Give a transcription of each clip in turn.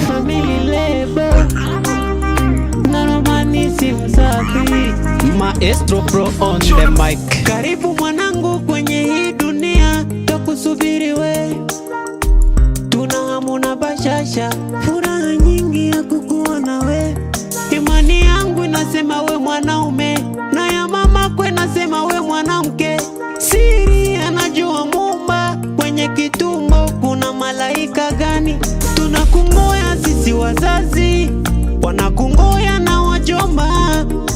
Family label na romanisi msafi. Maestro Pro on the mic. Karibu mwanangu kwenye hii dunia, takusubiri we. Tuna hamu na bashasha, furaha nyingi ya kukuona we. Imani yangu inasema we mwanaume, na ya mama kwe nasema we mwanamke. Siri anajua Muumba, kwenye kitumbo kuna malaika gani? Tunakungoya sisi wazazi, wanakungoya na wajomba,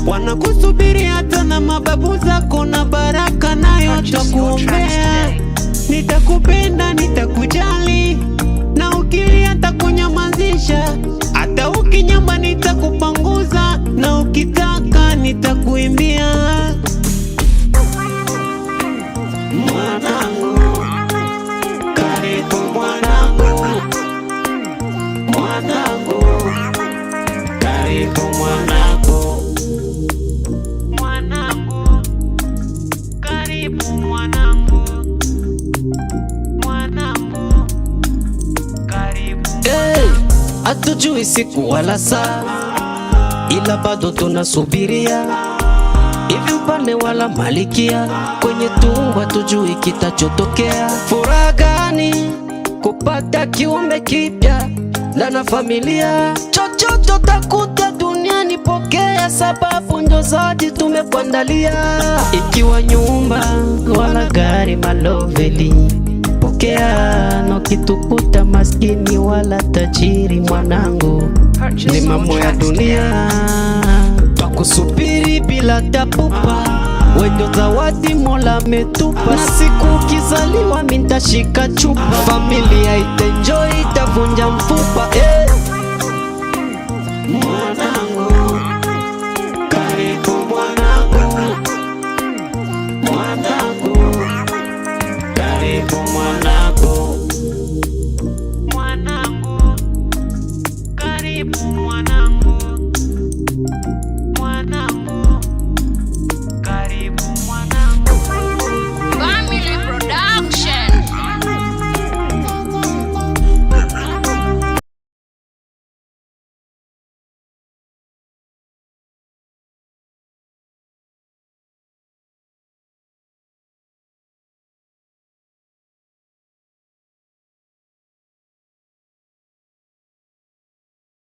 wanakusubiri hata na mababu zako, na baraka nayo takuombea. Nitakupenda, nitakujali, na ukilia nitakunyamazisha, hata ukinyamba nitakupanguza, na ukitaka nitakuimbia. Mwanangu, karibu mwanangu, mwanangu, karibu mwanangu, mwanangu, karibu mwanangu, mwanangu, karibu. Hey, hatujui siku wala saa, ila bado tunasubiria. Hivi mpane wala malikia, kwenye tumbo hatujui kitachotokea. Furaha gani kupata kiumbe kipya na familia. Chochote utakuta duniani pokea, sababu ndo zawadi tumekuandalia. Ikiwa nyumba wala gari maloveli, pokea. Na ukitukuta maskini wala tajiri, mwanangu, ni mambo ya dunia. Twakusubiri bila tapupa, wendo zawadi Mola metupa. Na siku ukizaliwa mintashika chupa, familia itaenjoy, itavunja mfupa. Mwanangu, karibu mwanangu, mwanangu, karibu mwanangu.